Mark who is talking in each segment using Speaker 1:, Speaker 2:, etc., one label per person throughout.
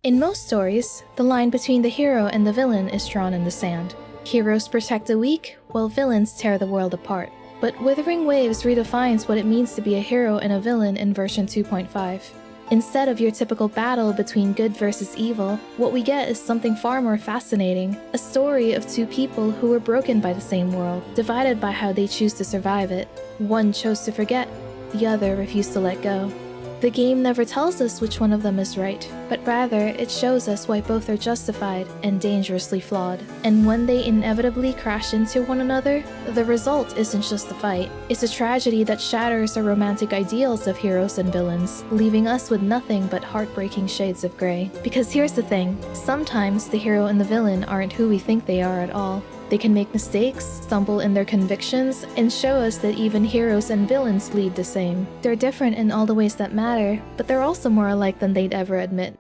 Speaker 1: In most stories, the line between the hero and the villain is drawn in the sand. Heroes protect the weak, while villains tear the world apart. But Wuthering Waves redefines what it means to be a hero and a villain in version 2.5. Instead of your typical battle between good versus evil, what we get is something far more fascinating, a story of two people who were broken by the same world, divided by how they choose to survive it. One chose to forget, the other refused to let go. The game never tells us which one of them is right, but rather it shows us why both are justified and dangerously flawed. And when they inevitably crash into one another, the result isn't just a fight. It's a tragedy that shatters our romantic ideals of heroes and villains, leaving us with nothing but heartbreaking shades of grey. Because here's the thing, sometimes the hero and the villain aren't who we think they are at all. They can make mistakes, stumble in their convictions, and show us that even heroes and villains bleed the same. They're different in all the ways that matter, but they're also more alike than they'd ever admit.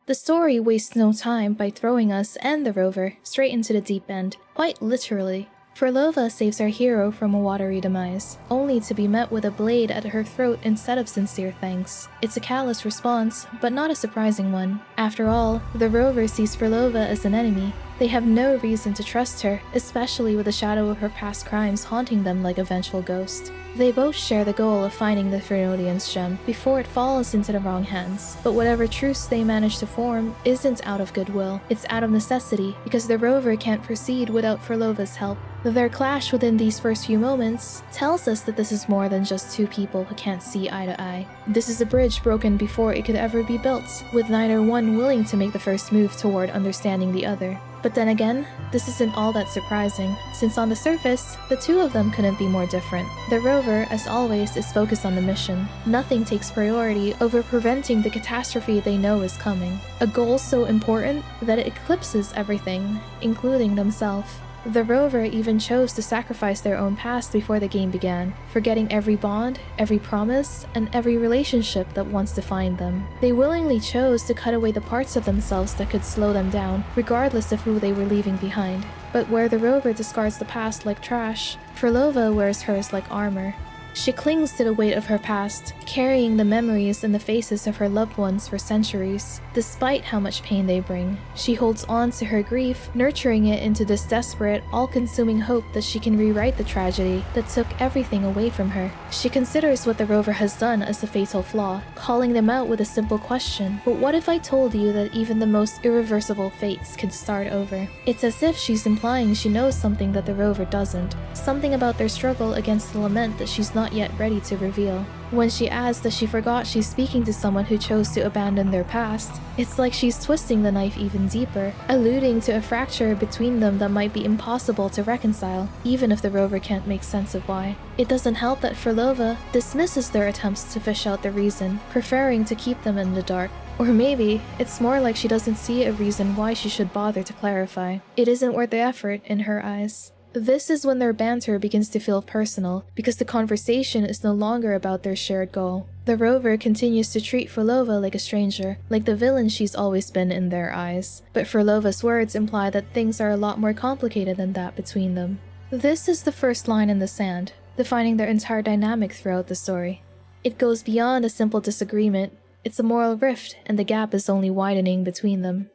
Speaker 1: The story wastes no time by throwing us and the rover straight into the deep end, quite literally. Phrolova saves our hero from a watery demise, only to be met with a blade at her throat instead of sincere thanks. It's a callous response, but not a surprising one. After all, the rover sees Phrolova as an enemy. They have no reason to trust her, especially with the shadow of her past crimes haunting them like a vengeful ghost. They both share the goal of finding the Thrionodian's gem before it falls into the wrong hands, but whatever truce they manage to form isn't out of goodwill, it's out of necessity, because the rover can't proceed without Phrolova's help. Their clash within these first few moments tells us that this is more than just two people who can't see eye to eye. This is a bridge broken before it could ever be built, with neither one willing to make the first move toward understanding the other. But then again, this isn't all that surprising, since on the surface, the two of them couldn't be more different. The rover, as always, is focused on the mission. Nothing takes priority over preventing the catastrophe they know is coming. A goal so important that it eclipses everything, including themselves. The rover even chose to sacrifice their own past before the game began, forgetting every bond, every promise, and every relationship that once defined them. They willingly chose to cut away the parts of themselves that could slow them down, regardless of who they were leaving behind. But where the rover discards the past like trash, Phrolova wears hers like armor. She clings to the weight of her past, carrying the memories and the faces of her loved ones for centuries. Despite how much pain they bring, she holds on to her grief, nurturing it into this desperate, all-consuming hope that she can rewrite the tragedy that took everything away from her. She considers what the rover has done as the fatal flaw, calling them out with a simple question: but what if I told you that even the most irreversible fates can start over? It's as if she's implying she knows something that the rover doesn't, something about their struggle against the lament that she's not yet ready to reveal. When she adds that she forgot she's speaking to someone who chose to abandon their past, it's like she's twisting the knife even deeper, alluding to a fracture between them that might be impossible to reconcile, even if the rover can't make sense of why. It doesn't help that Phrolova dismisses their attempts to fish out the reason, preferring to keep them in the dark. Or maybe, it's more like she doesn't see a reason why she should bother to clarify. It isn't worth the effort in her eyes. This is when their banter begins to feel personal, because the conversation is no longer about their shared goal. The rover continues to treat Phrolova like a stranger, like the villain she's always been in their eyes. But Phrolova's words imply that things are a lot more complicated than that between them. This is the first line in the sand, defining their entire dynamic throughout the story. It goes beyond a simple disagreement, it's a moral rift, and the gap is only widening between them.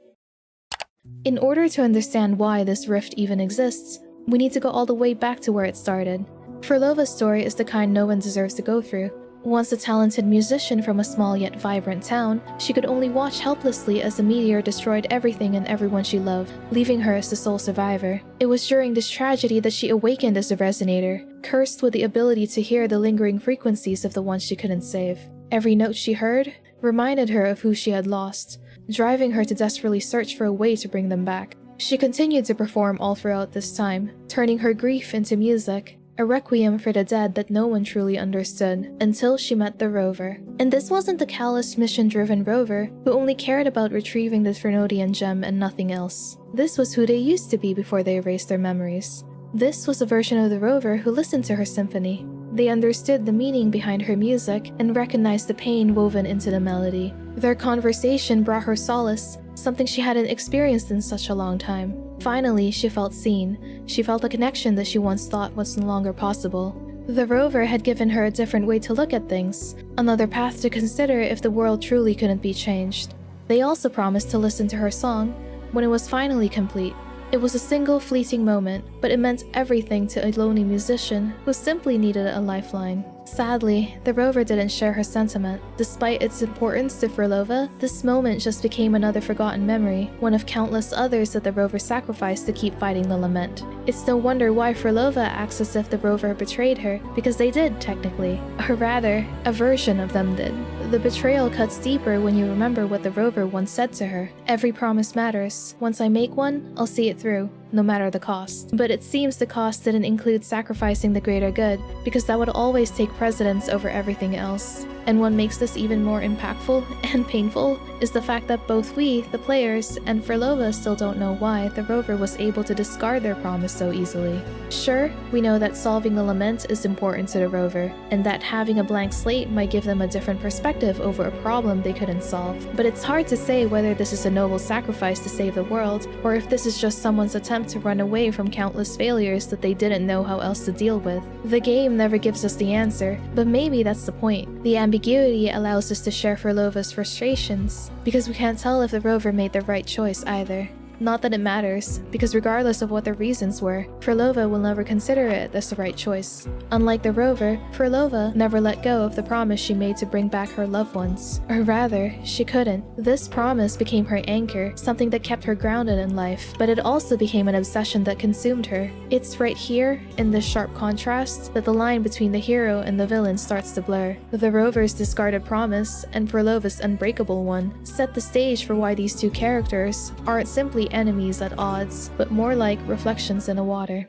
Speaker 1: In order to understand why this rift even exists, we need to go all the way back to where it started. Phrolova's story is the kind no one deserves to go through. Once a talented musician from a small yet vibrant town, she could only watch helplessly as a meteor destroyed everything and everyone she loved, leaving her as the sole survivor. It was during this tragedy that she awakened as a resonator, cursed with the ability to hear the lingering frequencies of the ones she couldn't save. Every note she heard reminded her of who she had lost, driving her to desperately search for a way to bring them back. She continued to perform all throughout this time, turning her grief into music, a requiem for the dead that no one truly understood, until she met the rover. And this wasn't the callous, mission-driven rover who only cared about retrieving the Thrionodian gem and nothing else. This was who they used to be before they erased their memories. This was a version of the rover who listened to her symphony. They understood the meaning behind her music and recognized the pain woven into the melody. Their conversation brought her solace, something she hadn't experienced in such a long time. Finally, she felt seen. She felt a connection that she once thought was no longer possible. The rover had given her a different way to look at things, another path to consider if the world truly couldn't be changed. They also promised to listen to her song when it was finally complete. It was a single fleeting moment, but it meant everything to a lonely musician who simply needed a lifeline. Sadly, the rover didn't share her sentiment. Despite its importance to Phrolova, this moment just became another forgotten memory, one of countless others that the rover sacrificed to keep fighting the lament. It's no wonder why Phrolova acts as if the rover betrayed her, because they did, technically. Or rather, a version of them did. The betrayal cuts deeper when you remember what the rover once said to her. "Every promise matters. Once I make one, I'll see it through, no matter the cost." But it seems the cost didn't include sacrificing the greater good, because that would always take precedence over everything else. And what makes this even more impactful and painful is the fact that both we, the players, and Phrolova still don't know why the rover was able to discard their promise so easily. Sure, we know that solving the lament is important to the rover, and that having a blank slate might give them a different perspective over a problem they couldn't solve. But it's hard to say whether this is a noble sacrifice to save the world, or if this is just someone's attempt to run away from countless failures that they didn't know how else to deal with. The game never gives us the answer, but maybe that's the point. The ambiguity allows us to share Phrolova's frustrations, because we can't tell if the rover made the right choice either. Not that it matters, because regardless of what their reasons were, Phrolova will never consider it as the right choice. Unlike the rover, Phrolova never let go of the promise she made to bring back her loved ones. Or rather, she couldn't. This promise became her anchor, something that kept her grounded in life, but it also became an obsession that consumed her. It's right here, in this sharp contrast, that the line between the hero and the villain starts to blur. The rover's discarded promise, and Phrolova's unbreakable one, set the stage for why these two characters aren't simply enemies at odds, but more like reflections in the water.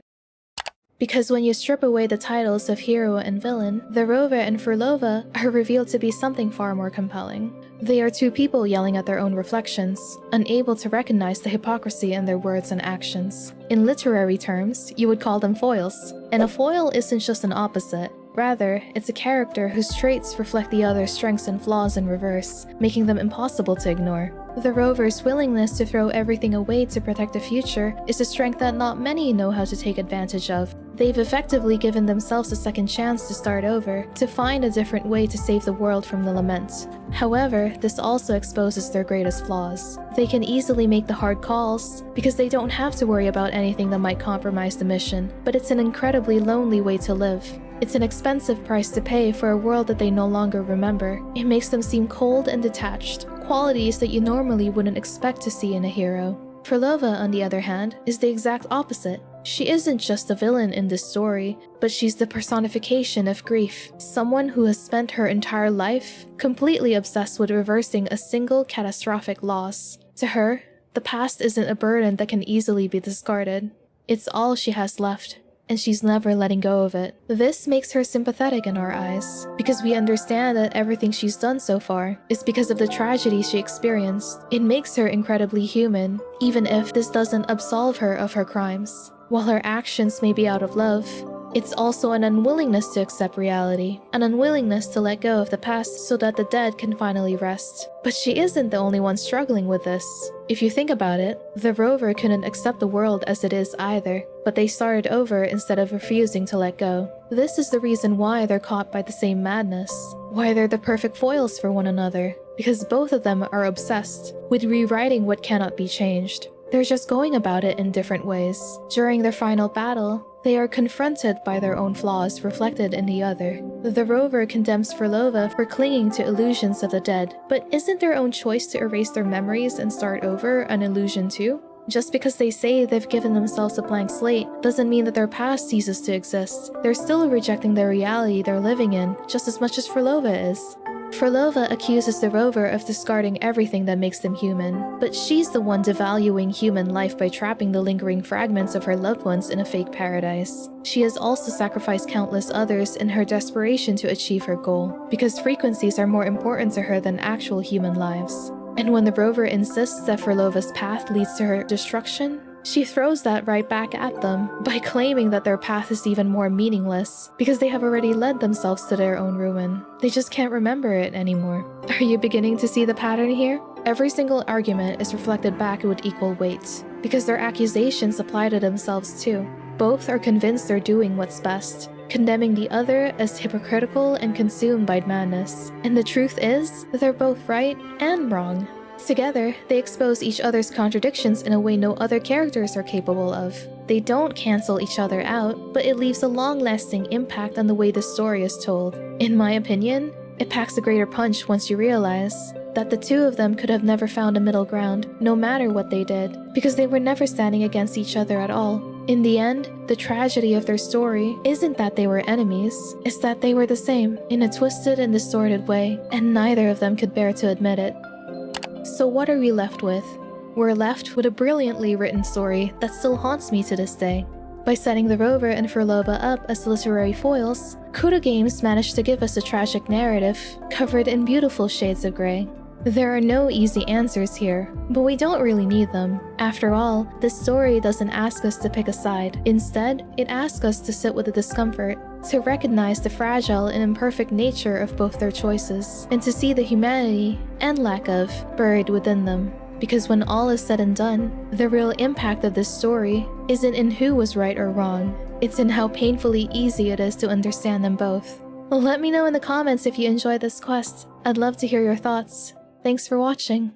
Speaker 1: Because when you strip away the titles of hero and villain, the rover and Phrolova are revealed to be something far more compelling. They are two people yelling at their own reflections, unable to recognize the hypocrisy in their words and actions. In literary terms, you would call them foils. And a foil isn't just an opposite. Rather, it's a character whose traits reflect the other's strengths and flaws in reverse, making them impossible to ignore. The rover's willingness to throw everything away to protect the future is a strength that not many know how to take advantage of. They've effectively given themselves a second chance to start over, to find a different way to save the world from the lament. However, this also exposes their greatest flaws. They can easily make the hard calls, because they don't have to worry about anything that might compromise the mission, but it's an incredibly lonely way to live. It's an expensive price to pay for a world that they no longer remember. It makes them seem cold and detached, qualities that you normally wouldn't expect to see in a hero. Phrolova, on the other hand, is the exact opposite. She isn't just a villain in this story, but she's the personification of grief. Someone who has spent her entire life completely obsessed with reversing a single catastrophic loss. To her, the past isn't a burden that can easily be discarded. It's all she has left, and she's never letting go of it. This makes her sympathetic in our eyes, because we understand that everything she's done so far is because of the tragedy she experienced. It makes her incredibly human, even if this doesn't absolve her of her crimes. While her actions may be out of love, it's also an unwillingness to accept reality, an unwillingness to let go of the past so that the dead can finally rest. But she isn't the only one struggling with this. If you think about it, the rover couldn't accept the world as it is either, but they started over instead of refusing to let go. This is the reason why they're caught by the same madness, why they're the perfect foils for one another, because both of them are obsessed with rewriting what cannot be changed. They're just going about it in different ways. During their final battle, they are confronted by their own flaws reflected in the other. The rover condemns Phrolova for clinging to illusions of the dead, but isn't their own choice to erase their memories and start over an illusion too? Just because they say they've given themselves a blank slate doesn't mean that their past ceases to exist. They're still rejecting the reality they're living in just as much as Phrolova is. Phrolova accuses the rover of discarding everything that makes them human, but she's the one devaluing human life by trapping the lingering fragments of her loved ones in a fake paradise. She has also sacrificed countless others in her desperation to achieve her goal, because frequencies are more important to her than actual human lives. And when the rover insists that Phrolova's path leads to her destruction, she throws that right back at them by claiming that their path is even more meaningless because they have already led themselves to their own ruin. They just can't remember it anymore. Are you beginning to see the pattern here? Every single argument is reflected back with equal weight because their accusations apply to themselves too. Both are convinced they're doing what's best, condemning the other as hypocritical and consumed by madness. And the truth is, they're both right and wrong. Together, they expose each other's contradictions in a way no other characters are capable of. They don't cancel each other out, but it leaves a long-lasting impact on the way the story is told. In my opinion, it packs a greater punch once you realize that the two of them could have never found a middle ground, no matter what they did, because they were never standing against each other at all. In the end, the tragedy of their story isn't that they were enemies, it's that they were the same, in a twisted and distorted way, and neither of them could bear to admit it. So what are we left with? We're left with a brilliantly written story that still haunts me to this day. By setting the Rover and Phrolova up as literary foils, Kudo Games managed to give us a tragic narrative covered in beautiful shades of grey. There are no easy answers here, but we don't really need them. After all, this story doesn't ask us to pick a side. Instead, it asks us to sit with the discomfort, to recognize the fragile and imperfect nature of both their choices, and to see the humanity, and lack of, buried within them. Because when all is said and done, the real impact of this story isn't in who was right or wrong, it's in how painfully easy it is to understand them both. Let me know in the comments if you enjoyed this quest. I'd love to hear your thoughts. Thanks for watching.